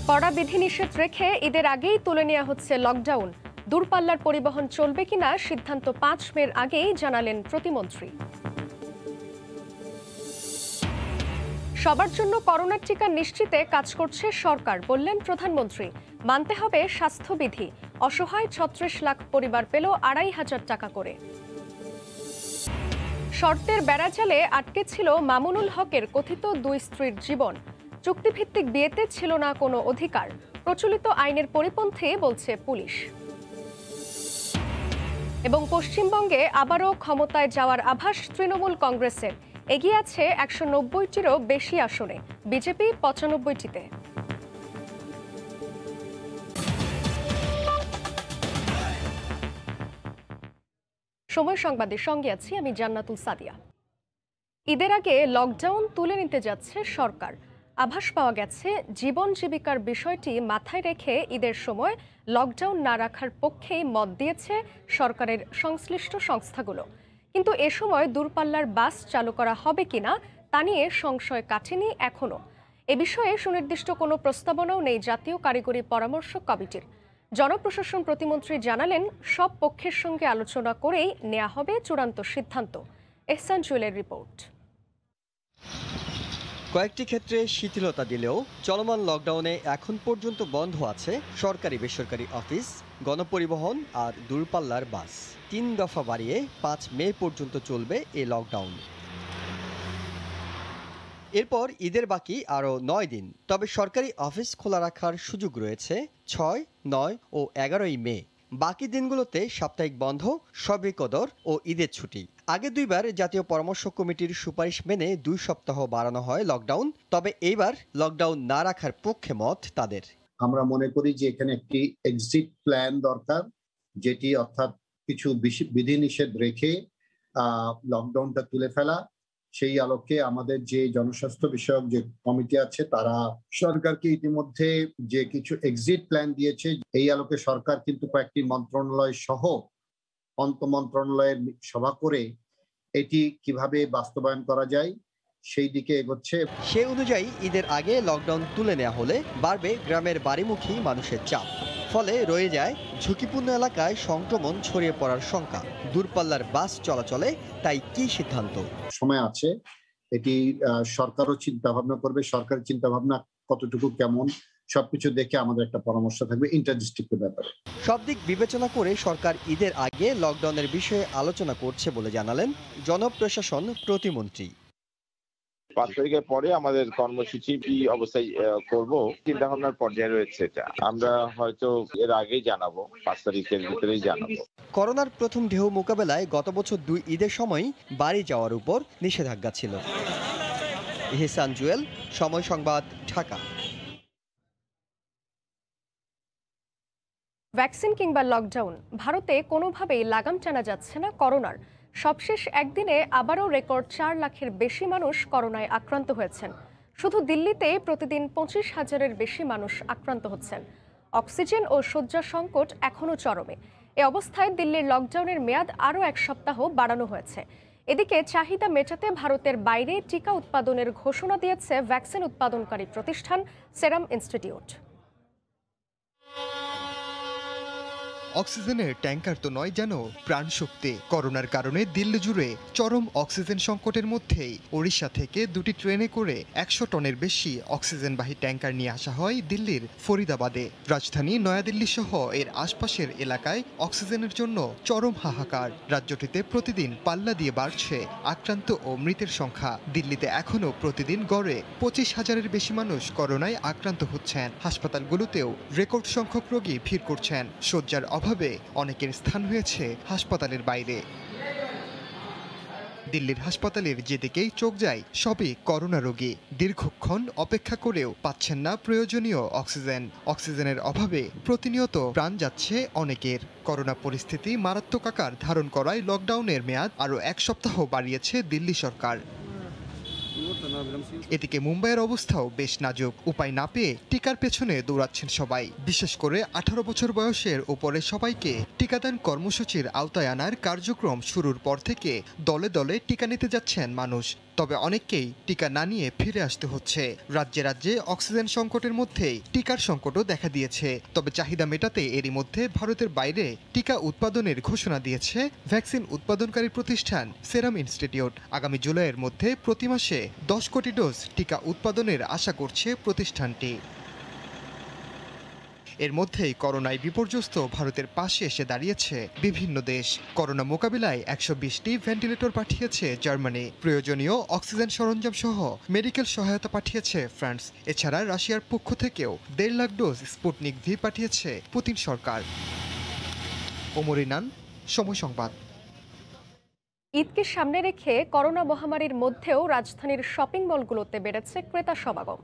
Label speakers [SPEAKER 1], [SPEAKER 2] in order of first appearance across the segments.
[SPEAKER 1] কড়া বিধিনিষেধ রেখে ঈদের আগেই তুলে নেওয়া হচ্ছে লকডাউন। দূরপাল্লার পরিবহন চলবে কিনা সিদ্ধান্ত ৫ মের আগেই জানালেন প্রতিমন্ত্রী। সবার জন্য করোনার টিকা নিশ্চিতে কাজ করছে সরকার, বললেন প্রধানমন্ত্রী। মানতে হবে স্বাস্থ্যবিধি। অসহায় ৩৬ লাখ পরিবার পেল ২৫০০ টাকা করে। শর্তের বেড়াজালে আটকে ছিল মামুনুল হকের কথিত ২ স্ত্রীর জীবন। চুক্তিভিত্তিক বিয়েতে ছিল না কোনো অধিকার। প্রচলিত আইনের পরিপন্থী বলছে পুলিশ। এবং পশ্চিমবঙ্গে আবারও ক্ষমতায় যাওয়ার আভাস তৃণমূল কংগ্রেসের। এগিয়ে আছে ১৯০টিরও বেশি আসনে, বিজেপি ৯৫টিতে। সময় সংবাদের সঙ্গে আছি আমি জান্নাতুল সাদিয়া। ঈদের আগে লকডাউন তুলে নিতে যাচ্ছে সরকার। আভাস পাওয়া গেছে জীবন জীবিকার বিষয়টি মাথায় রেখে ঈদের সময় লকডাউন না রাখার পক্ষেই মত দিয়েছে সরকারের সংশ্লিষ্ট সংস্থাগুলো। কিন্তু এ সময় দূরপাল্লার বাস চালু করা হবে কিনা তা নিয়ে সংশয় কাটেনি এখনো। এ বিষয়ে সুনির্দিষ্ট কোনো প্রস্তাবনাও নেই জাতীয় কারিগরি পরামর্শ কমিটির। জনপ্রশাসন প্রতিমন্ত্রী জানালেন, সব পক্ষের সঙ্গে আলোচনা করেই নেওয়া হবে চূড়ান্ত সিদ্ধান্ত। এহসান জুয়েলের রিপোর্ট।
[SPEAKER 2] কয়েকটি ক্ষেত্রে শিথিলতা দিলেও চলমান লকডাউনে এখন পর্যন্ত বন্ধ আছে সরকারি বেসরকারি অফিস, গণপরিবহন আর দূরপাল্লার বাস। ৩ দফা বাড়িয়ে ৫ মে পর্যন্ত চলবে এই লকডাউন। এরপর ঈদের বাকি আরও ৯ দিন। তবে সরকারি অফিস খোলা রাখার সুযোগ রয়েছে ৬, ৯ ও ১১ই মে। বাকি দিনগুলোতে সাপ্তাহিক বন্ধ, শবে কদর ও ঈদের ছুটি। আগে ২ বার জাতীয় পরামর্শ কমিটির সুপারিশ মেনে ২ সপ্তাহ বাড়ানো হয় লকডাউন। তবে এইবার লকডাউন না রাখার পক্ষে মত তাদের।
[SPEAKER 3] আমরা মনে করি যে এখানে একটি এক্সিট প্ল্যান দরকার, যেটি অর্থাৎ কিছু বিধিনিষেধ রেখে লকডাউনটা তুলে ফেলা। সেই আলোকে আমাদের যে জনস্বাস্থ্য বিষয়ক যে কমিটি আছে তারা সরকারকে ইতিমধ্যে যে কিছু এক্সিট প্ল্যান দিয়েছে। এই আলোকে সরকার কিন্তু কয়েকটি মন্ত্রণালয় সহ অন্তঃমন্ত্রণালয়ের সভা করে এটি কিভাবে বাস্তবায়ন করা যায় সেই দিকে এগোচ্ছে।
[SPEAKER 2] সে অনুযায়ী ঈদের আগে লকডাউন তুলে নেওয়া হলে বাড়বে গ্রামের বাড়িমুখী মানুষের চাপ। ফলে রয়ে যায় ঝুঁকিপূর্ণ এলাকায় সংক্রমণ ছড়িয়ে পড়ার শঙ্কা। দূরপাল্লার বাস চলাচলে তাই কি সিদ্ধান্ত?
[SPEAKER 3] সময় আছে, এটি সরকারও চিন্তা ভাবনা করবে। সরকারের চিন্তা ভাবনা কতটুকু কেমন সবকিছু দেখে আমাদের একটা পরামর্শ থাকবে ইন্টারডিস্ট্রিক্টের ব্যাপারে।
[SPEAKER 2] সব দিক বিবেচনা করে সরকার ঈদের আগে লকডাউনের বিষয়ে আলোচনা করছে বলে জানালেন জনপ্রশাসন প্রতিমন্ত্রী।
[SPEAKER 4] ৫ তারিখের পরে আমাদের কর্মসূচি কি অবস্থায় করব চিন্তা ভাবনার পর্যায়ে রয়েছে। এটা আমরা হয়তো এর আগেই জানাবো, ৫ তারিখের ভিতরেই জানাবো।
[SPEAKER 2] করোনার প্রথম ঢেউ মোকাবেলায় গত বছর ২ ঈদের সময় বাড়ি যাওয়ার উপর নিষেধাজ্ঞা ছিল। এহসান জুয়েল, সময় সংবাদ, ঢাকা।
[SPEAKER 1] ভ্যাকসিন কিংবা লকডাউন, ভারতে কোনোভাবেই লাগাম টানা যাচ্ছে না করোনার। সবশেষ একদিনে আবারও রেকর্ড ৪ লাখের বেশি মানুষ করোনায় আক্রান্ত হয়েছেন। শুধু দিল্লিতে প্রতিদিন ২৫,০০০-এর বেশি মানুষ আক্রান্ত হচ্ছেন। অক্সিজেন ও শয্যা সংকট এখনও চরমে। এ অবস্থায় দিল্লির লকডাউনের মেয়াদ আরও ১ সপ্তাহ বাড়ানো হয়েছে। এদিকে চাহিদা মেটাতে ভারতের বাইরে টিকা উৎপাদনের ঘোষণা দিয়েছে ভ্যাকসিন উৎপাদনকারী প্রতিষ্ঠান সেরাম ইনস্টিটিউট।
[SPEAKER 5] অক্সিজেনের ট্যাঙ্কার তো নয় যেন প্রাণশক্তি। করোনার কারণে দিল্লি জুড়ে চরম অক্সিজেন সংকটের মধ্যেই ওড়িশা থেকে 2টি ট্রেনে করে ১০০ টনের বেশি অক্সিজেনবাহী ট্যাঙ্কার নিয়ে আসা হয় দিল্লির ফরিদাবাদে। রাজধানী নয়াদিল্লি সহ এর আশপাশের এলাকায় অক্সিজেনের জন্য চরম হাহাকার। রাজ্যটিতে প্রতিদিন পাল্লা দিয়ে বাড়ছে আক্রান্ত ও মৃতের সংখ্যা। দিল্লিতে এখনও প্রতিদিন গড়ে ২৫,০০০-এর বেশি মানুষ করোনায় আক্রান্ত হচ্ছেন। হাসপাতালগুলোতেও রেকর্ড সংখ্যক রোগী ভিড় করছেন। শয্যার অভাবে অনেকের স্থান হয়েছে হাসপাতালের বাইরে। দিল্লির হাসপাতালের যেদিকেই চোখ যায় সবই করোনা রোগী। দীর্ঘক্ষণ অপেক্ষা করেও পাচ্ছেন না প্রয়োজনীয় অক্সিজেন। অক্সিজেনের অভাবে প্রতিনিয়ত প্রাণ যাচ্ছে অনেকের। করোনা পরিস্থিতি মারাত্মক আকার ধারণ করায় লকডাউনের মেয়াদ আরও ১ সপ্তাহ বাড়িয়েছে দিল্লি সরকার। এদিকে মুম্বাইয়ের অবস্থাও বেশ নাজুক। উপায় না পেয়ে টিকার পেছনে দৌড়াচ্ছেন সবাই। বিশেষ করে ১৮ বছর বয়সের উপরে সবাইকে টিকাদান কর্মসূচির আওতায় আনার কার্যক্রম শুরুর পর থেকে দলে দলে টিকা নিতে যাচ্ছেন মানুষ। তবে অনেককেই টিকা না নিয়ে ফিরে আসতে হচ্ছে। রাজ্যে রাজ্যে অক্সিজেন সংকটের মধ্যেই টিকার সংকটও দেখা দিয়েছে। তবে চাহিদা মেটাতে এরই মধ্যে ভারতের বাইরে টিকা উৎপাদনের ঘোষণা দিয়েছে ভ্যাকসিন উৎপাদনকারী প্রতিষ্ঠান সেরাম ইনস্টিটিউট। আগামী জুলাইয়ের মধ্যে প্রতি মাসে 10 কোটি ডোজ টিকা উৎপাদনের আশা করছে প্রতিষ্ঠানটি। এর মধ্যেই করোনায় বিপর্যস্ত ভারতের পাশে এসে দাঁড়িয়েছে বিভিন্ন দেশ। করোনা মোকাবিলায় 120টি ভেন্টিলেটর পাঠিয়েছে জার্মানি। প্রয়োজনীয় অক্সিজেন সরঞ্জাম সহ মেডিকেল সহায়তা পাঠিয়েছে ফ্রান্স। এছাড়া রাশিয়ার পক্ষ থেকেও 1.5 লাখ ডোজ স্পুটনিক ভি পাঠিয়েছে পুতিন সরকার। ওমর ইনান, সময় সংবাদ।
[SPEAKER 1] ঈদকে সামনে রেখে করোনা মহামারীর মধ্যেও রাজধানীর শপিং মলগুলোতে বেড়েছে ক্রেতা সমাগম।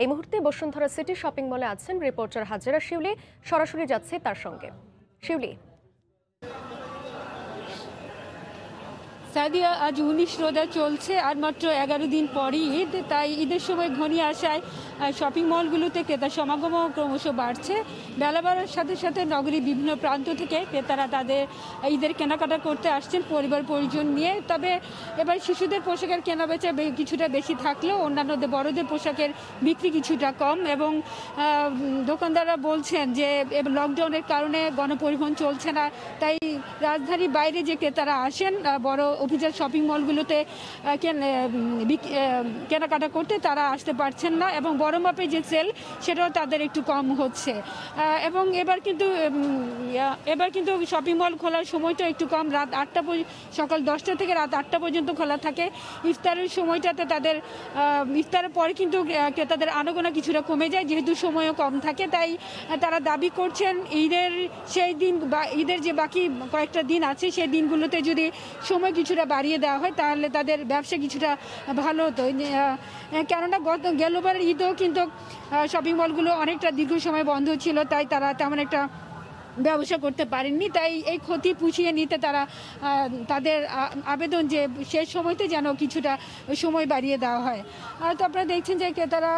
[SPEAKER 1] এই মুহূর্তে বসুন্ধরা সিটি শপিং মলে আছেন রিপোর্টার হাজেরা শিউলি। সরাসরি যাচ্ছে তার সঙ্গে। শিউলি,
[SPEAKER 6] সাদিয়া, আজ 19 রোজা চলছে আর মাত্র 11 দিন পরই ঈদ। তাই ঈদের সময় ঘনিয়ে আসায় শপিং মলগুলোতে ক্রেতা সমাগমও ক্রমশ বাড়ছে। বেলা বাড়ার সাথে সাথে নগরীর বিভিন্ন প্রান্ত থেকে ক্রেতারা তাদের ঈদের কেনাকাটা করতে আসছেন পরিবার পরিজন নিয়ে। তবে এবার শিশুদের পোশাকের কেনাবেচা কিছুটা বেশি থাকলেও অন্যান্য বড়দের পোশাকের বিক্রি কিছুটা কম। এবং দোকানদাররা বলছেন যে লকডাউনের কারণে গণপরিবহন চলছে না, তাই রাজধানীর বাইরে যে ক্রেতারা আসেন বড় অভিজাত শপিং মলগুলোতে কেনাকাটা করতে তারা আসতে পারছেন না, এবং বড় মাপের যে সেল সেটাও তাদের একটু কম হচ্ছে। এবং এবার কিন্তু শপিং মল খোলার সময়টা একটু কম। রাত 8টা, সকাল 10টা থেকে রাত 8টা পর্যন্ত খোলা থাকে। ইফতারের সময়টাতে তাদের ইফতারের পরে কিন্তু ক্রেতাদের আনাগোনা কিছুটা কমে যায়, যেহেতু সময়ও কম থাকে। তাই তারা দাবি করছেন ঈদের সেই দিন বা ঈদের যে বাকি কয়েকটা দিন আছে সেই দিনগুলোতে যদি সময় কিছুটা বাড়িয়ে দেওয়া হয় তাহলে তাদের ব্যবসা কিছুটা ভালো হতো। কেননা গেলবারের ঈদেও কিন্তু শপিং মলগুলো অনেকটা দীর্ঘ সময় বন্ধ ছিল, তাই তারা তেমন একটা ব্যবসা করতে পারেননি। তাই এই ক্ষতি পুষিয়ে নিতে তারা তাদের আবেদন যে শেষ সময়তে যেন কিছুটা সময় বাড়িয়ে দেওয়া হয়। তো আপনারা দেখছেন যে ক্রেতারা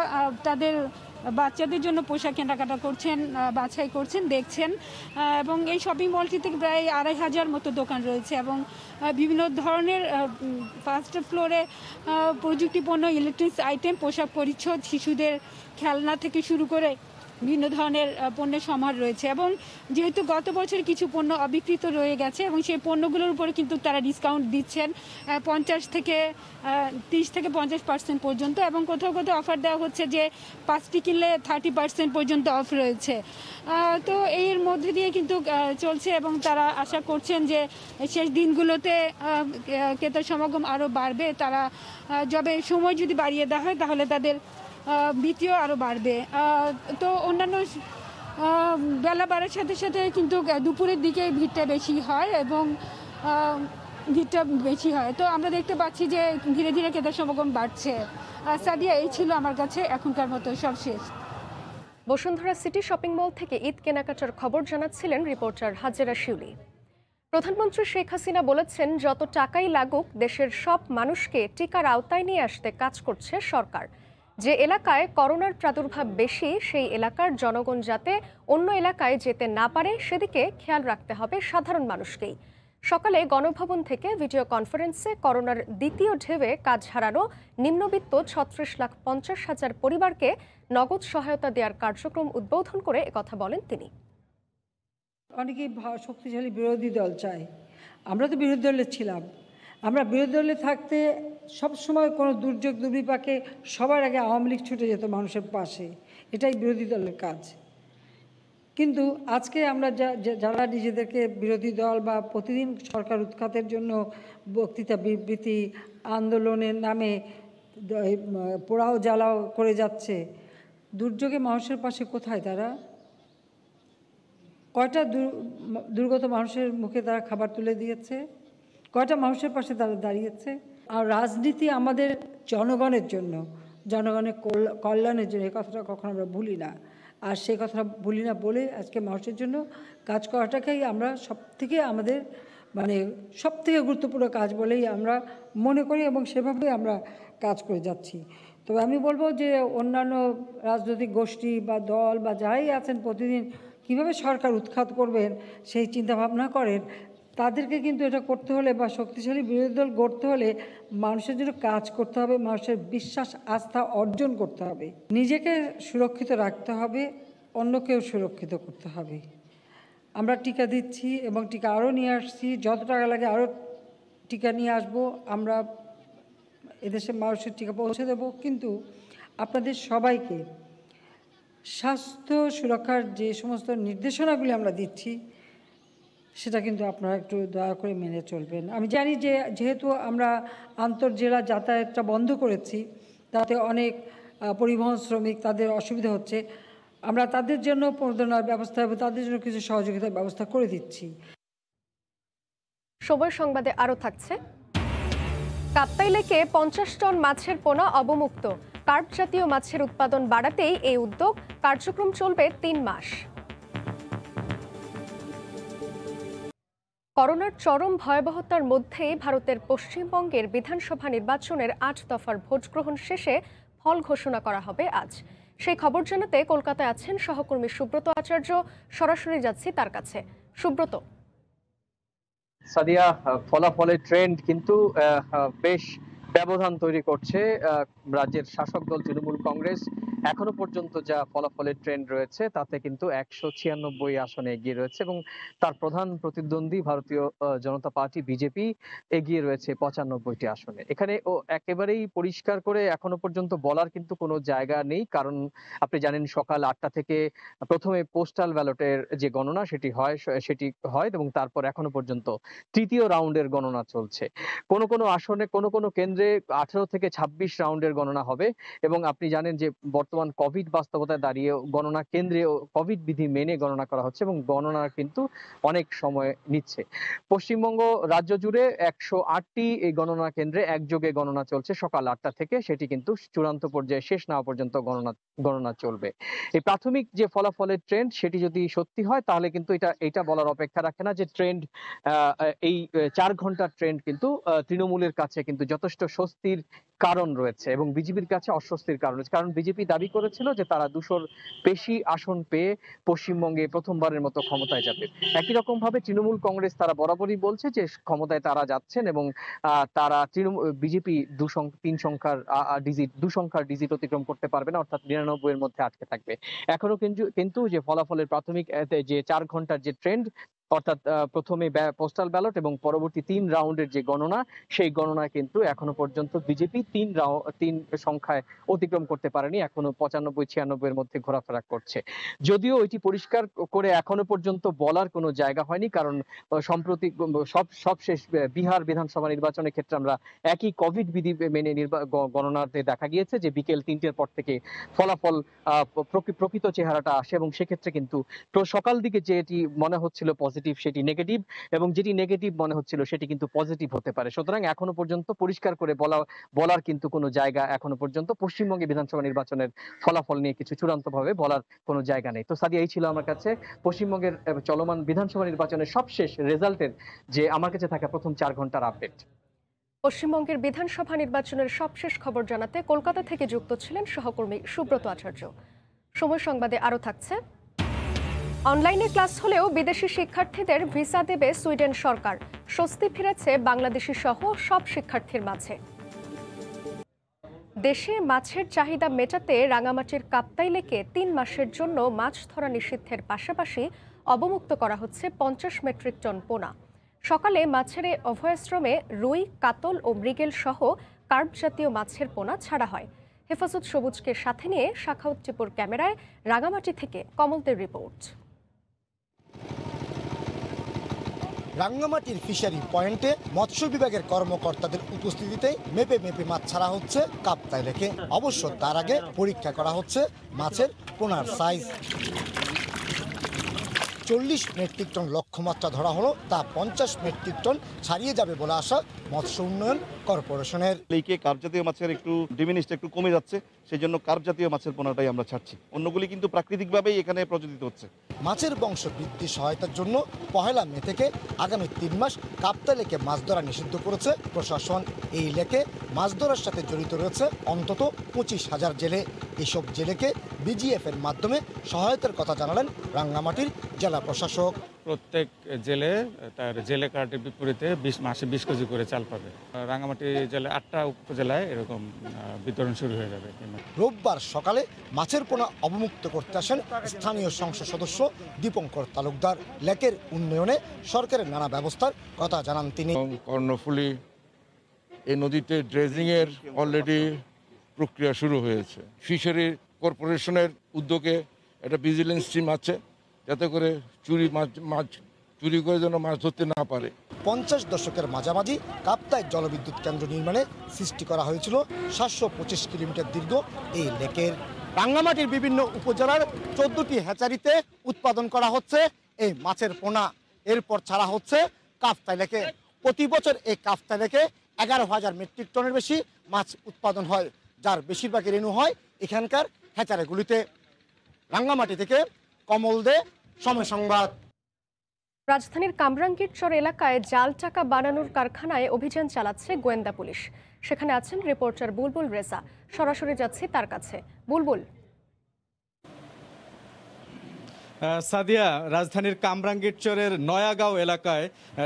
[SPEAKER 6] তাদের বাচ্চাদের জন্য পোশাক কেনাকাটা করছেন, বাছাই করছেন, দেখছেন। এবং এই শপিং মলটিতে প্রায় 2,500 মতো দোকান রয়েছে এবং বিভিন্ন ধরনের ফার্স্ট ফ্লোরে প্রযুক্তিপণ্য, ইলেকট্রনিক্স আইটেম, পোশাক পরিচ্ছদ, শিশুদের খেলনা থেকে শুরু করে বিভিন্ন ধরনের পণ্যের সমাহার রয়েছে। এবং যেহেতু গত বছর কিছু পণ্য অবিকৃত রয়ে গেছে এবং সেই পণ্যগুলোর উপরে কিন্তু তারা ডিসকাউন্ট দিচ্ছেন 30 থেকে 50% পর্যন্ত, এবং কোথাও কোথাও অফার দেওয়া হচ্ছে যে 5টি কিনলে 30% পর্যন্ত অফ রয়েছে। তো এর মধ্যে দিয়ে কিন্তু চলছে এবং তারা আশা করছেন যে শেষ দিনগুলোতে ক্রেতা সমাগম আরও বাড়বে। তারা যবে সময় যদি বাড়িয়ে দেওয়া হয় তাহলে তাদের বিক্রিও আরও বাড়বে। তো অন্যান্য বেলা বাড়ার সাথে সাথে কিন্তু দুপুরের দিকে ভিড়টা বেশি হয় এবং তো আমরা দেখতে পাচ্ছি যে ধীরে ধীরে ক্রেতা সমাগম বাড়ছে। সাদিয়া, এই ছিল আমার কাছে এখনকার মতো সব শেষ।
[SPEAKER 1] বসুন্ধরা সিটি শপিং মল থেকে ঈদ কেনাকাটার খবর জানাচ্ছিলেন রিপোর্টার হাজেরা শিউলি। প্রধানমন্ত্রী শেখ হাসিনা বলেছেন, যত টাকাই লাগুক দেশের সব মানুষকে টিকার আওতায় নিয়ে আসতে কাজ করছে সরকার। যে এলাকায় করোনার প্রাদুর্ভাব বেশি সেই এলাকার জনগণ যাতে অন্য এলাকায় যেতে না পারে সেদিকে খেয়াল রাখতে হবে সাধারণ মানুষকেই। সকালে গণভবন থেকে ভিডিও কনফারেন্সে করোনার দ্বিতীয় ঢেউয়ে কাজ হারানো নিম্নবিত্ত 36,50,000 পরিবারকে নগদ সহায়তা দেওয়ার কার্যক্রম উদ্বোধন করে একথা বলেন তিনি।
[SPEAKER 7] অনেকেই শক্তিশালী বিরোধী দল চায়, আমরা তো বিরোধী দলে ছিলাম। আমরা বিরোধী দলে থাকতে সবসময় কোনো দুর্যোগ দুর্বিপাকে সবার আগে আওয়ামী লীগ ছুটে যেত মানুষের পাশে, এটাই বিরোধী দলের কাজ। কিন্তু আজকে আমরা যারা নিজেদেরকে বিরোধী দল বা প্রতিদিন সরকার উৎখাতের জন্য বক্তৃতা, বিবৃতি, আন্দোলনের নামে পোড়াও জ্বালাও করে যাচ্ছে, দুর্যোগে মানুষের পাশে কোথায় তারা? কয়টা দুর্গত মানুষের মুখে তারা খাবার তুলে দিয়েছে? কয়টা মানুষের পাশে তারা দাঁড়িয়েছে? আর রাজনীতি আমাদের জনগণের জন্য, জনগণের কল্যাণের জন্য, এই কথাটা কখনো আমরা ভুলি না। আর সেই কথাটা ভুলি না বলে আজকে মানুষের জন্য কাজ করাটাকেই আমরা আমাদের সবথেকে গুরুত্বপূর্ণ কাজ বলেই আমরা মনে করি এবং সেভাবেই আমরা কাজ করে যাচ্ছি। তবে আমি বলবো যে অন্যান্য রাজনৈতিক গোষ্ঠী বা দল বা যারাই আছেন প্রতিদিন কীভাবে সরকার উৎখাত করবেন সেই চিন্তাভাবনা করেন, তাদেরকে কিন্তু এটা করতে হলে বা শক্তিশালী বিরোধী দল গড়তে হলে মানুষের জন্য কাজ করতে হবে, মানুষের বিশ্বাস আস্থা অর্জন করতে হবে, নিজেকে সুরক্ষিত রাখতে হবে, অন্যকেও সুরক্ষিত করতে হবে। আমরা টিকা দিচ্ছি এবং টিকা আরও নিয়ে আসছি, যত টাকা লাগে আরও টিকা নিয়ে আসবো। আমরা এদেশের মানুষের টিকা পৌঁছে দেব, কিন্তু আপনাদের সবাইকে স্বাস্থ্য সুরক্ষার যে সমস্ত নির্দেশনাগুলি আমরা দিচ্ছি সেটা কিন্তু আপনারা একটু দয়া করে মেনে চলবেন। আমি জানি যে যেহেতু আমরা আন্তঃজেলা যাতায়াতটা বন্ধ করেছি, তাতে অনেক পরিবহন শ্রমিক তাদের অসুবিধা হচ্ছে, আমরা তাদের জন্য প্রণোদনার ব্যবস্থা এবং তাদের জন্য কিছু সহযোগিতার ব্যবস্থা করে দিচ্ছি।
[SPEAKER 1] সময় সংবাদে আরও থাকছে, কাপ্তাই লেকে 50 টন মাছের পোনা অবমুক্ত। কার্প জাতীয় মাছের উৎপাদন বাড়াতেই এই উদ্যোগ, কার্যক্রম চলবে 3 মাস। করোনার চরম ভয়াবহতার মধ্যেই ভারতের পশ্চিমবঙ্গের বিধানসভা নির্বাচনের 8 দফার ভোট গ্রহণ শেষে ফল ঘোষণা করা হবে আজ। সেই খবর জানাতে কলকাতায় আছেন সহকর্মী সুব্রত আচার্য, সরাসরি যাচ্ছি তার কাছে। সুব্রত।
[SPEAKER 8] সাদিয়া, ফলাফলের ট্রেন্ড কিন্তু বেশ ব্যবধান তৈরি করছে রাজ্যের শাসক দল তৃণমূল কংগ্রেস। এখনো পর্যন্ত যা ফলাফলের ট্রেন্ড রয়েছে তাতে কিন্তু 196 আসনে এগিয়ে রয়েছে এবং তার প্রধান প্রতিদ্বন্দ্বী ভারতীয় জনতা পার্টি বিজেপি এগিয়ে রয়েছে 95টি আসনে। এখানে একেবারেই পরিষ্কার করে এখনো পর্যন্ত বলার কিন্তু কোনো জায়গা নেই, কারণ আপনি জানেন সকাল 8টা থেকে প্রথমে পোস্টাল ব্যালটের যে গণনা সেটি হয় এবং তারপর এখনো পর্যন্ত তৃতীয় রাউন্ডের গণনা চলছে। কোনো কোনো আসনে কোনো কেন্দ্রে 18 থেকে 26 রাউন্ডের গণনা হবে এবং আপনি জানেন যে বর্তমান কোভিড বাস্তবতায় দাঁড়িয়ে গণনা কেন্দ্রে কোভিড বিধি মেনে গণনা করা হচ্ছে এবং গণনা কিন্তু অনেক সময় নিচ্ছে। পশ্চিমবঙ্গ রাজ্য জুড়ে 108টি এই গণনা কেন্দ্রে একযোগে গণনা চলছে সকাল 8টা থেকে, সেটি কিন্তু চূড়ান্ত পর্যায়ে শেষ না হওয়া পর্যন্ত গণনা চলবে। এই প্রাথমিক যে ফলাফলের ট্রেন্ড সেটি যদি সত্যি হয় তাহলে কিন্তু এটা বলার অপেক্ষা রাখে না যে ট্রেন্ড এই 4 ঘন্টার ট্রেন্ড কিন্তু তৃণমূলের কাছে কিন্তু যথেষ্ট স্বস্তির কারণ রয়েছে এবং বিজেপির কাছে অস্বস্তির কারণ রয়েছে। কারণ বিজেপি দাবি করেছিল যে তারা 200-র বেশি আসন পেয়ে পশ্চিমবঙ্গে প্রথমবারের মতো ক্ষমতায় যাবে। একই রকম ভাবে তৃণমূল কংগ্রেস তারা বরাবরই বলছে যে ক্ষমতায় তারা যাচ্ছেন এবং তারা বিজেপি 2 সংখ্যার ডিজিট অতিক্রম করতে পারবে না, অর্থাৎ 99 এর মধ্যে আটকে থাকবে। এখনো কিন্তু যে ফলাফলের প্রাথমিক যে 4 ঘন্টার যে ট্রেন্ড, অর্থাৎ প্রথমে পোস্টাল ব্যালট এবং পরবর্তী 3 রাউন্ডের যে গণনা, সেই গণনায় কিন্তু এখনো পর্যন্ত বিজেপি 3 সংখ্যায় অতিক্রম করতে পারেনি, এখনো 95-96 এর মধ্যে ঘোরাফেরা করছে। যদিও এটি পরিষ্কার করে এখনো পর্যন্ত বলার কোনো জায়গা হয়নি, কারণ সম্প্রতি সবশেষ বিহার বিধানসভা নির্বাচনের ক্ষেত্রে আমরা একই কোভিড বিধি মেনে গণনাতে দেখা গিয়েছে যে বিকেল 3টের পর থেকে ফলাফল প্রকৃত চেহারাটা আসে এবং সেক্ষেত্রে কিন্তু সকাল দিকে যেটি মনে হচ্ছিল পজিটিভ সেটি নেগেটিভ এবং যেটি নেগেটিভ মনে হচ্ছিল সেটি কিন্তু পজিটিভ হতে পারে। সুতরাং এখনো পর্যন্ত পরিষ্কার করে বলার কিন্তু কোনো জায়গা এখনো পর্যন্ত পশ্চিমবঙ্গে বিধানসভা নির্বাচনের ফলাফল নিয়ে কিছু চূড়ান্তভাবে বলার কোনো জায়গা নেই। তো সাদিয়া, এই ছিল আমার কাছে পশ্চিমবঙ্গের চলমান বিধানসভা নির্বাচনের সবশেষ রেজাল্টের যে আমার কাছে থাকা প্রথম 4 ঘন্টার আপডেট।
[SPEAKER 1] পশ্চিমবঙ্গের বিধানসভা নির্বাচনের সবশেষ খবর জানাতে কলকাতা থেকে যুক্ত ছিলেন সহকর্মী সুব্রত আচার্য। সময় সংবাদে আরও থাকছে, অনলাইনে ক্লাস হলেও বিদেশি শিক্ষার্থীদের ভিসা দেবে সুইডেন সরকার। স্বস্তি ফিরেছে বাংলাদেশি সহ সব শিক্ষার্থীর মাঝে। দেশে মাছের চাহিদা মেটাতে রাঙামাটির কাপ্তাই লেকে 3 মাসের জন্য মাছ ধরা নিষিদ্ধের পাশাপাশি অবমুক্ত করা হচ্ছে 50 মেট্রিক টন পোনা। সকালে মাছের অভয়াশ্রমে রুই, কাতল ও মৃগেল সহ কার্প জাতীয় মাছের পোনা ছাড়া হয়। হেফাজত সবুজকে সাথে নিয়ে শাখাউত টিপুর ক্যামেরায় রাঙামাটি থেকে কমলদের রিপোর্ট।
[SPEAKER 9] রাঙ্গামাটির ফিশারি পয়েন্টে মৎস্য বিভাগের কর্মকর্তাদের উপস্থিতিতে মেপে মাছ ছাড়া হচ্ছে কাপ্তাই লেকে। অবশ্য তার আগে পরীক্ষা করা হচ্ছে মাছের পোনার সাইজ। 40 মেট্রিক টন লক্ষ্যমাত্রা ধরা হলো, তা 50 মেট্রিক টন ছাড়িয়ে যাবে বলে আশা মৎস্য উন্নয়ন কর্পোরেশনের।
[SPEAKER 10] লেকে কার্প জাতীয় মাছের একটু ডিমিনিশড একটু কমে যাচ্ছে, সেই জন্য কার্প জাতীয় মাছের পোনাটাই আমরা ছাড়ছি। অন্যগুলি কিন্তু প্রাকৃতিকভাবেই এখানে প্রযোজিত হচ্ছে।
[SPEAKER 9] মাছের বংশ বৃদ্ধি সহায়তার জন্য 1 মে থেকে আগামী 3 মাস কাপ্তাই লেকে মাছ ধরা নিষিদ্ধ করেছে প্রশাসন। এই লেকে মাছ ধরার সাথে জড়িত রয়েছে অন্তত 25,000 জেলে। এসব জেলেকে বিজিএফ এর মাধ্যমে সহায়তার কথা জানালেন রাঙ্গামাটির জেলা প্রশাসক।
[SPEAKER 11] প্রত্যেক জেলে তার জেলে কার্ডের বিপরীতে মাসে 20 কেজি করে চাল পাবে। রাঙামাটি জেলে 8টা উপজেলায় এরকম বিতরণ শুরু হয়ে যাবে।
[SPEAKER 9] রোববার সকালে মাছের পোনা অবমুক্ত করতে আসেন স্থানীয় সংসদ সদস্য দীপঙ্কর তালুকদার। লেকের উন্নয়নে সরকারের নানা ব্যবস্থার কথা জানান তিনি।
[SPEAKER 12] কর্ণফুলী এই নদীতে ড্রেজিংয়ের অলরেডি প্রক্রিয়া শুরু হয়েছে। ফিশারি কর্পোরেশনের উদ্যোগে একটা ভিজিলেন্স টিম আছে, যাতে করে মাছ চুরি করে যেন মাছ ধরতে না পারে।
[SPEAKER 9] 50 দশকের মাঝামাঝি কাপ্তায় জলবিদ্যুৎ কেন্দ্র নির্মাণে সৃষ্টি করা হয়েছিল 725 কিলোমিটার দীর্ঘ এই লেকের। রাঙ্গামাটির বিভিন্ন উপজেলার 14টি হ্যাচারিতে উৎপাদন করা হচ্ছে এই মাছের পোনা। এরপর ছাড়া হচ্ছে কাপ্তাই লেকে। প্রতি বছর এই কাপ্তাই লেকে 11,000 মেট্রিক টনের বেশি মাছ উৎপাদন হয়, যার বেশিরভাগই রেণু হয় এখানকার হ্যাচারিগুলিতে। রাঙ্গামাটি থেকে কমল দে, সময় সংবাদ।
[SPEAKER 1] রাজধানীর কামরাঙ্গীরচর এলাকায় জাল টাকা বানানোর কারখানায় অভিযান চালাচ্ছে গোয়েন্দা পুলিশ। সেখানে আছেন রিপোর্টার বুলবুল রেজা। সরাসরি যাচ্ছি তার কাছে। বুলবুল।
[SPEAKER 13] সাদিয়া, রাজধানীর কামরাঙ্গীরচরের নয়াগাঁও এলাকায়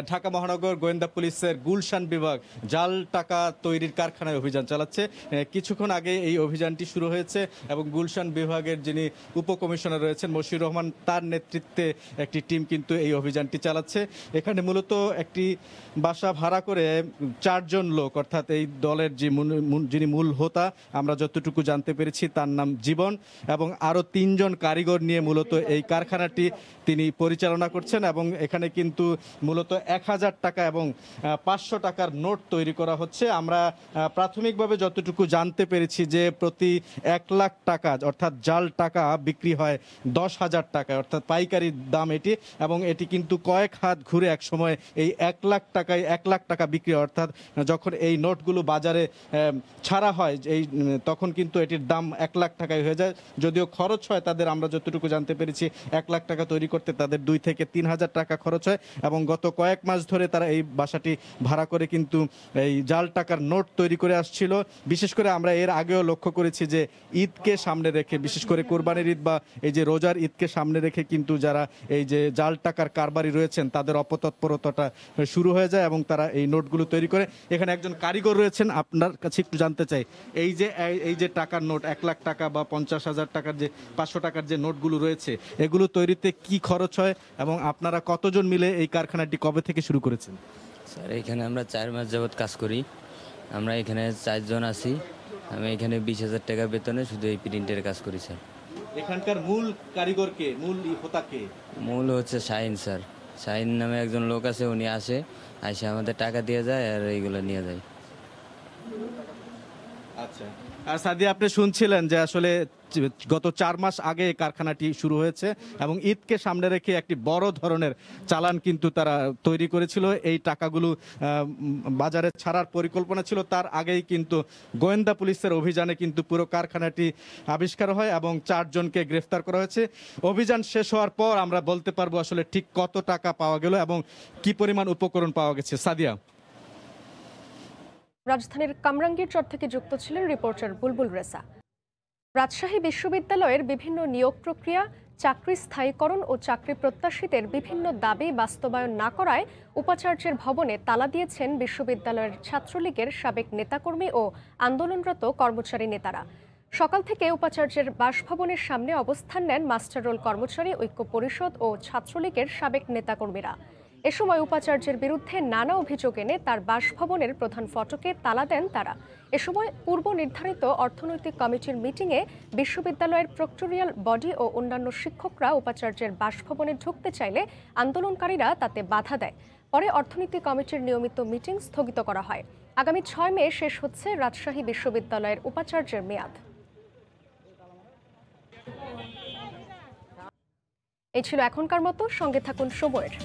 [SPEAKER 13] ঢাকা মহানগর গোয়েন্দা পুলিশের গুলশান বিভাগ জাল টাকা তৈরির কারখানায় অভিযান চালাচ্ছে। কিছুক্ষণ আগে এই অভিযানটি শুরু হয়েছে এবং গুলশান বিভাগের যিনি উপকমিশনার রয়েছেন মশিউর রহমান, তার নেতৃত্বে একটি টিম কিন্তু এই অভিযানটি চালাচ্ছে। এখানে মূলত একটি বাসা ভাড়া করে 4 জন লোক, অর্থাৎ এই দলের যিনি মূল হোতা, আমরা যতটুকু জানতে পেরেছি তার নাম জীবন, এবং আরও 3 জন কারিগর নিয়ে মূলত এই কারখানাটি তিনি পরিচালনা করছেন। এবং এখানে কিন্তু মূলত 1000 টাকা এবং 500 টাকার নোট তৈরি করা হচ্ছে। আমরা প্রাথমিকভাবে যতটুকু জানতে পেরেছি যে প্রতি 1 লাখ টাকা অর্থাৎ জাল টাকা বিক্রি হয় 10,000 টাকা, অর্থাৎ পাইকারি দাম এটি। এবং এটি কিন্তু কয়েক হাত ঘুরে এক সময় এই 1 লাখ টাকা বিক্রি, অর্থাৎ যখন এই নোটগুলো বাজারে ছাড়া হয় তখন কিন্তু এটির দাম 1 লাখ টাকায় হয়ে যায়। যদিও খরচ হয় তাদের, আমরা যতটুকু জানতে পেরেছি 1 লাখ টাকা তৈরি করতে তাদের 2 থেকে 3,000 টাকা খরচ হয়। এবং গত কয়েক মাস ধরে তারা এই বাসাটি ভাড়া করে কিন্তু এই জাল টাকার নোট তৈরি করে আসছিল। বিশেষ করে আমরা এর আগেও লক্ষ্য করেছি যে ঈদকে সামনে রেখে, বিশেষ করে কোরবানির ঈদ বা এই যে রোজার ঈদকে সামনে রেখে কিন্তু যারা এই যে জাল টাকার কারবারি রয়েছেন তাদের অপতৎপরতাটা শুরু হয়ে যায় এবং তারা এই নোটগুলো তৈরি করে। এখানে একজন কারিগর রয়েছেন, আপনার কাছে একটু জানতে চাই, এই যে টাকার নোট 1 লাখ টাকা বা 50,000 টাকার যে 500 টাকার যে নোটগুলো রয়েছে, এগুলো তৈরিতে কি খরচ হয় এবং আপনারা কতজন মিলে এই কারখানাটি কবে থেকে শুরু করেছেন?
[SPEAKER 14] স্যার, এখানে আমরা 4 মাস যাবৎ কাজ করি। আমরা এখানে 4 জন আছি। আমি এখানে 20,000 টাকা বেতনে শুধু এই প্রিন্টের কাজ করি স্যার।
[SPEAKER 13] এখানকার মূল কারিগর কে, মূল হোতা কে?
[SPEAKER 14] মূল হচ্ছে শাহিন স্যার। শাহিন নামে একজন লোক আছে, উনি আসে আমাদের টাকা দিয়ে যায় আর এইগুলো নিয়ে যায়।
[SPEAKER 13] আচ্ছা। আর সাদিয়া, আপনি শুনছিলেন যে আসলে গত 4 মাস আগে কারখানাটি শুরু হয়েছে এবং ঈদকে সামনে রেখে একটি বড় ধরনের চালান কিন্তু তারা তৈরি করেছিল। এই টাকাগুলো বাজারে ছাড়ার পরিকল্পনা ছিল। তার আগেই কিন্তু গোয়েন্দা পুলিশের অভিযানে কিন্তু পুরো কারখানাটি আবিষ্কার হয় এবং 4 জনকে গ্রেফতার করা হয়েছে। অভিযান শেষ হওয়ার পর আমরা বলতে পারবো আসলে ঠিক কত টাকা পাওয়া গেল এবং কি পরিমাণ উপকরণ পাওয়া গেছে। সাদিয়া।
[SPEAKER 1] রাজধানীর কামরাঙ্গীরচর থেকে যুক্ত ছিলেন রিপোর্টার বুলবুল রেজা। রাজশাহী বিশ্ববিদ্যালয়ের বিভিন্ন নিয়োগ প্রক্রিয়া, চাকরি স্থায়ীকরণ ও চাকরি প্রত্যাশীদের বিভিন্ন দাবি বাস্তবায়ন না করায় উপাচার্যের ভবনে তালা দিয়েছেন বিশ্ববিদ্যালয়ের ছাত্রলীগের সাবেক নেতাকর্মী ও আন্দোলনরত কর্মচারী নেতারা। সকাল থেকে উপাচার্যের বাসভবনের সামনে অবস্থান নেন মাস্টার রোল কর্মচারী ঐক্য পরিষদ ও ছাত্রলীগের সাবেক নেতাকর্মীরা। এ সময় উপাচার্যের বিরুদ্ধে নানা অভিযোগ এনে তার বাসভবনের প্রধান ফটকে তালা দেন তারা। এ সময় পূর্ব নির্ধারিত অর্থনৈতিক কমিটির মিটিংয়ে বিশ্ববিদ্যালয়ের প্রক্টোরিয়াল বডি ও অন্যান্য শিক্ষকরা উপাচার্যের বাসভবনে ঢুকতে চাইলে আন্দোলনকারীরা তাতে বাধা দেয়। পরে অর্থনীতি কমিটির নিয়মিত মিটিং স্থগিত করা হয়। আগামী 6 মে শেষ হচ্ছে রাজশাহী বিশ্ববিদ্যালয়ের উপাচার্যের মেয়াদ। এই ছিল এখনকার মতো। সঙ্গে থাকুন সময়ের।